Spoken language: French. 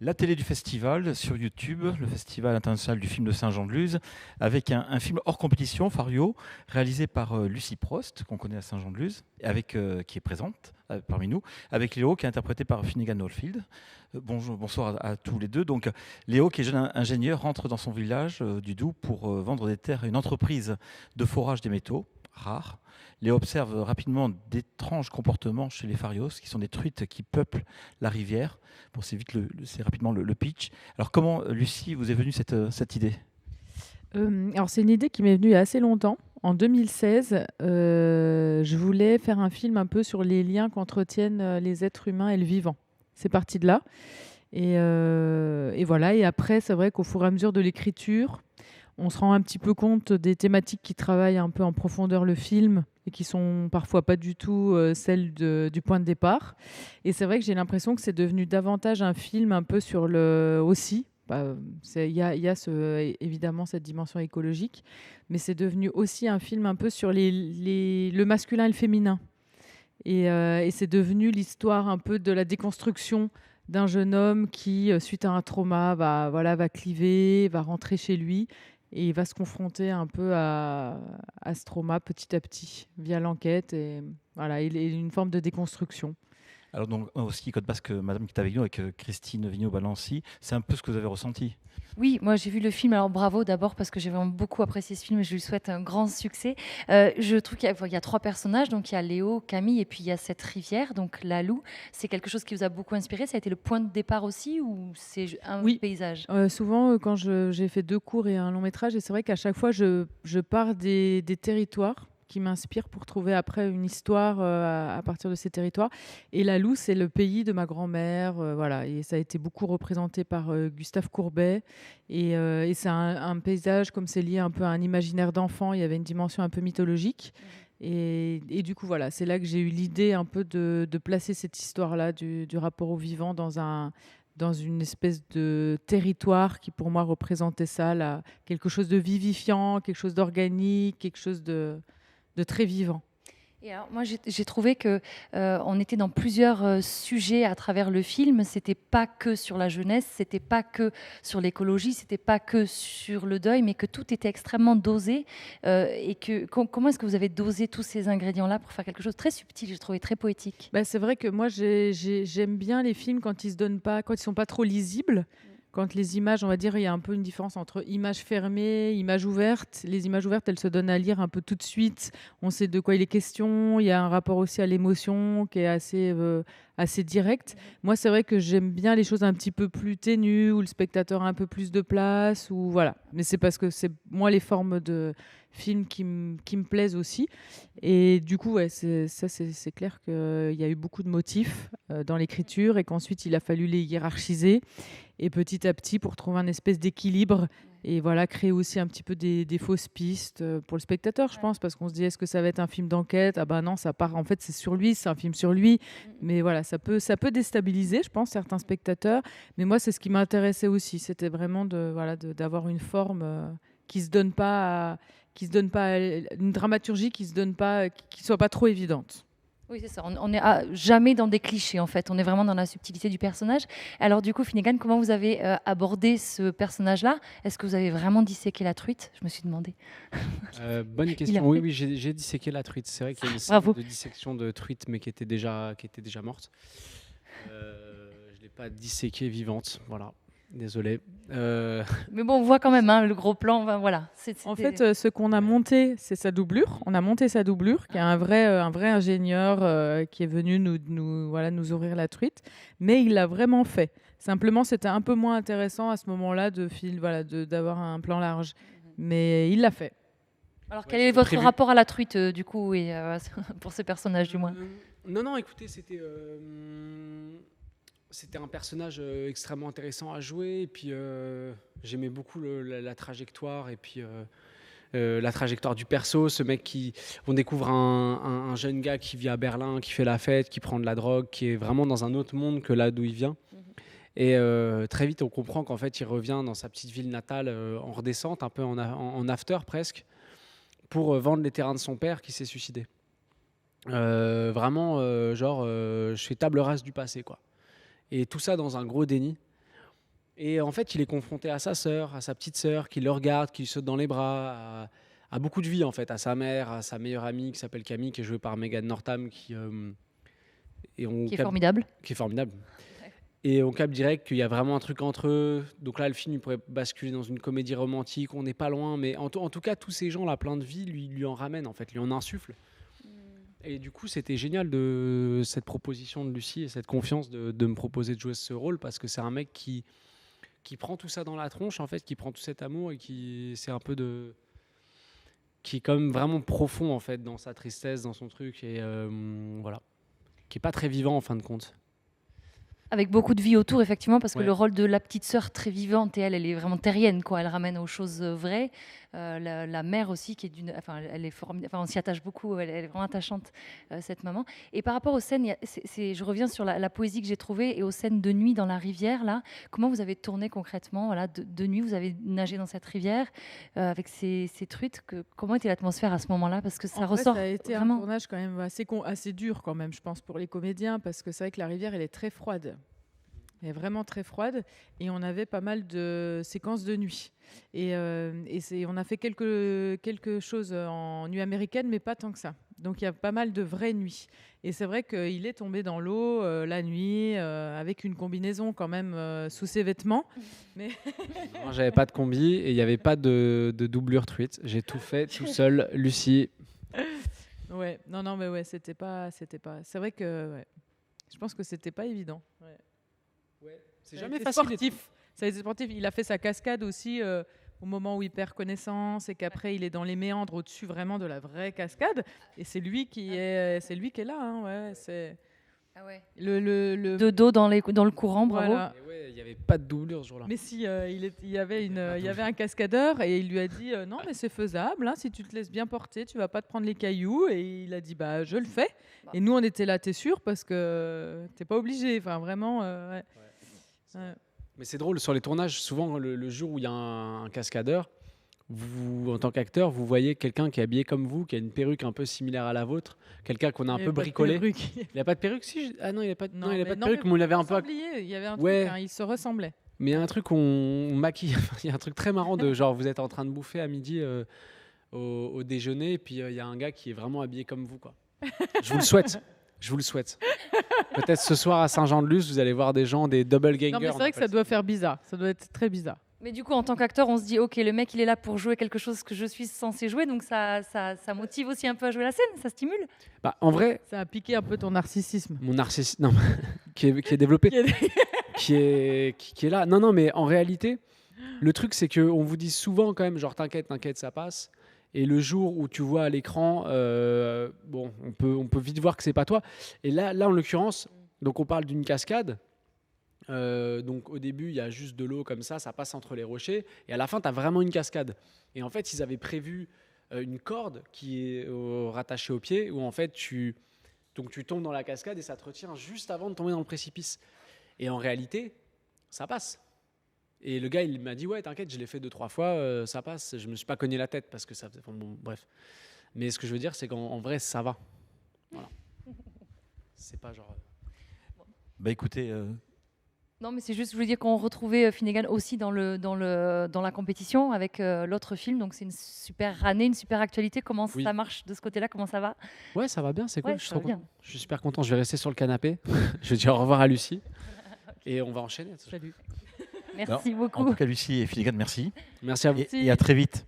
La télé du festival sur YouTube, le Festival international du film de Saint-Jean-de-Luz, avec un film hors compétition, Fario, réalisé par Lucie Prost, qu'on connaît à Saint-Jean-de-Luz, qui est présente parmi nous, avec Léo, qui est interprété par Finnegan Oldfield. Bonsoir à tous les deux. Donc, Léo, qui est jeune ingénieur, rentre dans son village du Doubs pour vendre des terres à une entreprise de forage des métaux rares. Léo observe rapidement d'étranges comportements chez les Farios, qui sont des truites qui peuplent la rivière. Bon, c'est rapidement le pitch. Alors, comment, Lucie, vous est venue cette idée? Alors c'est une idée qui m'est venue il y a assez longtemps. En 2016, je voulais faire un film un peu sur les liens qu'entretiennent les êtres humains et le vivant. C'est parti de là. Et voilà. Et après, c'est vrai qu'au fur et à mesure de l'écriture, on se rend un petit peu compte des thématiques qui travaillent un peu en profondeur le film et qui sont parfois pas du tout celles du point de départ. Et c'est vrai que j'ai l'impression que c'est devenu davantage un film un peu sur le aussi. Bah, il y a évidemment cette dimension écologique, mais c'est devenu aussi un film un peu sur le masculin et le féminin. Et c'est devenu l'histoire un peu de la déconstruction d'un jeune homme qui, suite à un trauma, va cliver, va rentrer chez lui et il va se confronter un peu à ce trauma petit à petit via l'enquête et voilà, il est une forme de déconstruction. Alors, donc, au ski Côte Basque, Madame qui est avec nous, avec Christine Vigneault-Balancy, c'est un peu ce que vous avez ressenti. Oui, moi j'ai vu le film, alors bravo d'abord parce que j'ai vraiment beaucoup apprécié ce film et je lui souhaite un grand succès. Je trouve qu'il y a trois personnages, donc il y a Léo, Camille et puis il y a cette rivière, donc la Loue. C'est quelque chose qui vous a beaucoup inspiré, ça a été le point de départ aussi ou c'est un Oui, paysage? souvent, quand j'ai fait 2 courts et un long métrage et c'est vrai qu'à chaque fois je pars des territoires qui m'inspirent pour trouver après une histoire, à partir de ces territoires et la Loue, c'est le pays de ma grand-mère, voilà et ça a été beaucoup représenté par, Gustave Courbet et c'est un paysage comme c'est lié un peu à un imaginaire d'enfant, il y avait une dimension un peu mythologique et du coup, voilà, c'est là que j'ai eu l'idée un peu de placer cette histoire-là du rapport au vivant dans une espèce de territoire qui pour moi représentait ça, là, quelque chose de vivifiant, quelque chose d'organique, quelque chose de très vivant. Et alors, moi, j'ai trouvé que on était dans plusieurs sujets à travers le film. C'était pas que sur la jeunesse, c'était pas que sur l'écologie, c'était pas que sur le deuil, mais que tout était extrêmement dosé. Et que comment est-ce que vous avez dosé tous ces ingrédients-là pour faire quelque chose de très subtil, j'ai trouvé très poétique. Bah, c'est vrai que moi j'aime bien les films quand ils se donnent pas, quand ils sont pas trop lisibles. Quand les images, on va dire, il y a un peu une différence entre images fermées, images ouvertes. Les images ouvertes, elles se donnent à lire un peu tout de suite. On sait de quoi il est question. Il y a un rapport aussi à l'émotion qui est assez direct. Moi, c'est vrai que j'aime bien les choses un petit peu plus ténues, où le spectateur a un peu plus de place. Ou voilà. Mais c'est parce que c'est moi les formes de films qui me plaisent aussi. Et du coup, ouais, c'est clair qu'il y a eu beaucoup de motifs dans l'écriture et qu'ensuite, il a fallu les hiérarchiser. Et petit à petit, pour trouver un espèce d'équilibre et voilà, créer aussi un petit peu des fausses pistes pour le spectateur, je pense, parce qu'on se dit, est-ce que ça va être un film d'enquête? Ah ben non, ça part, en fait, c'est sur lui, c'est un film sur lui. Mais voilà, ça peut déstabiliser, je pense, certains spectateurs. Mais moi, c'est ce qui m'intéressait aussi. C'était vraiment d'avoir une forme qui se donne pas, une dramaturgie qui se donne pas, qui soit pas trop évidente. Oui, c'est ça. On n'est jamais dans des clichés, en fait. On est vraiment dans la subtilité du personnage. Alors, du coup, Finnegan, comment vous avez abordé ce personnage-là? Est-ce que vous avez vraiment disséqué la truite? Je me suis demandé. Bonne Il a question. Oui, fait. oui, j'ai disséqué la truite. C'est vrai qu'il y a une scène Bravo. de dissection de truite, mais qui était déjà morte. Je ne l'ai pas disséquée vivante. Voilà. Désolé. Mais bon, on voit quand même hein, le gros plan. Enfin, voilà. En C'était. fait, ce qu'on a monté, c'est sa doublure. On a monté sa doublure, qui est un vrai ingénieur qui est venu nous ouvrir la truite. Mais il l'a vraiment fait. Simplement, c'était un peu moins intéressant à ce moment-là d'avoir un plan large. Mais il l'a fait. Alors, Ouais, quel est c'était votre prévu. rapport à la truite, du coup, et pour ce personnage, du moins? Non, non, écoutez, c'était un personnage extrêmement intéressant à jouer. Et puis, j'aimais beaucoup la trajectoire. Et puis, la trajectoire du perso, on découvre un jeune gars qui vit à Berlin, qui fait la fête, qui prend de la drogue, qui est vraiment dans un autre monde que là d'où il vient. Et très vite, on comprend qu'en fait, il revient dans sa petite ville natale en redescente, un peu en after presque, pour vendre les terrains de son père qui s'est suicidé. Vraiment, genre, je fais table rase du passé, quoi. Et tout ça dans un gros déni. Et en fait, il est confronté à sa sœur, à sa petite sœur, qui le regarde, qui lui saute dans les bras, à beaucoup de vie en fait, à sa mère, à sa meilleure amie qui s'appelle Camille, qui est jouée par Megan Northam, Qui est formidable. qui est formidable. Et on capte direct qu'il y a vraiment un truc entre eux. Donc là, le film il pourrait basculer dans une comédie romantique. On n'est pas loin, mais en tout cas, tous ces gens-là, plein de vie, lui en ramènent en fait, lui en insufflent. Et du coup, c'était génial de cette proposition de Lucie et cette confiance de me proposer de jouer ce rôle, parce que c'est un mec qui prend tout ça dans la tronche en fait, qui prend tout cet amour et qui est quand même vraiment profond en fait dans sa tristesse, dans son truc, et voilà, qui est pas très vivant en fin de compte. Avec beaucoup de vie autour, effectivement, parce que Ouais. le rôle de la petite sœur très vivante, et elle est vraiment terrienne, quoi. Elle ramène aux choses vraies. La mère aussi, qui est elle est formidable. Enfin, on s'y attache beaucoup. Elle est vraiment attachante, cette maman. Et par rapport aux scènes, je reviens sur la poésie que j'ai trouvée et aux scènes de nuit dans la rivière. Là, comment vous avez tourné concrètement? Voilà, de nuit, vous avez nagé dans cette rivière avec ces truites. Comment était l'atmosphère à ce moment-là? Parce que ça ressort Ça a été vraiment. un tournage quand même assez dur quand même, je pense, pour les comédiens, parce que c'est vrai que la rivière, elle est très froide. Elle est vraiment très froide, et on avait pas mal de séquences de nuit. Et on a fait quelque chose en nuit américaine, mais pas tant que ça. Donc il y a pas mal de vraies nuits. Et c'est vrai qu'il est tombé dans l'eau la nuit, avec une combinaison quand même sous ses vêtements. Mais Moi, j'avais pas de combi et il n'y avait pas de doublure truite. J'ai tout fait tout seul, Lucie. ouais, non, mais ouais, c'était pas. C'est vrai que ouais. Je pense que c'était pas évident. Ouais. C'est Ça a jamais été facile. sportif. Ça a été sportif. Il a fait sa cascade aussi au moment où il perd connaissance, et qu'après il est dans les méandres au-dessus vraiment de la vraie cascade. Et c'est lui qui est là. Hein, ouais, c'est De dos dans le courant, bravo. voilà. Et ouais, il n'y avait pas de doublure ce jour-là. Mais si, il y avait un cascadeur, et il lui a dit non, mais c'est faisable. Hein, si tu te laisses bien porter, tu vas pas te prendre les cailloux. Et il a dit bah je le fais. Et nous on était là, t'es sûr, parce que t'es pas obligé. Enfin vraiment. Ouais. Ouais. Mais c'est drôle, sur les tournages, souvent le jour où il y a un cascadeur, vous, en tant qu'acteur, vous voyez quelqu'un qui est habillé comme vous, qui a une perruque un peu similaire à la vôtre, quelqu'un qu'on a un Il y peu avait pas de bricolé. perruque. Il n'a pas de perruque, si Ah non, il n'a pas, non, il a mais pas de non, perruque, mais mais on l'avait un vous peu. ressembliez, il y avait un Ouais. truc, hein, ils se ressemblaient. Mais il y a un truc qu'on maquille. Il y a un truc très marrant de genre, vous êtes en train de bouffer à midi au déjeuner, et puis il y a un gars qui est vraiment habillé comme vous, quoi. Je vous le souhaite. Je vous le souhaite. Peut-être ce soir à Saint-Jean-de-Luz, vous allez voir des gens, des double gangers. Non, mais c'est vrai que ça doit faire bizarre. Ça doit être très bizarre. Mais du coup, en tant qu'acteur, on se dit, ok, le mec, il est là pour jouer quelque chose que je suis censé jouer, donc ça motive aussi un peu à jouer la scène, ça stimule. Bah, en vrai, Ça a piqué un peu ton narcissisme. mon narcissisme, non, qui est développé, qui est là. Non, mais en réalité, le truc, c'est qu'on vous dit souvent quand même, genre, t'inquiète, ça passe. Et le jour où tu vois à l'écran, bon, on peut vite voir que c'est pas toi. Et là, en l'occurrence, donc on parle d'une cascade. Donc au début, il y a juste de l'eau comme ça passe entre les rochers. Et à la fin, tu as vraiment une cascade. Et en fait, ils avaient prévu une corde qui est rattachée au pied, où en fait, tu tombes dans la cascade et ça te retient juste avant de tomber dans le précipice. Et en réalité, ça passe. Et le gars, il m'a dit, ouais, t'inquiète, je l'ai fait 2-3 fois, ça passe. Je me suis pas cogné la tête parce que ça faisait... Bon, bref. Mais ce que je veux dire, c'est qu'en vrai, ça va. Voilà. C'est pas genre... Bah écoutez, Non, mais c'est juste, je voulais dire qu'on retrouvait Finnegan aussi dans la compétition avec l'autre film, donc c'est une super année, une super actualité. Comment Oui. ça marche de ce côté-là? Comment ça va? Ouais, ça va bien, c'est cool. Ouais, Je suis ça va trop bien. content. Je suis super content. Je vais rester sur le canapé. Je vais dire au revoir à Lucie. Et on va enchaîner. Salut. Merci en beaucoup. tout cas, Lucie et Finnegan, merci. Merci à vous. Et à très vite.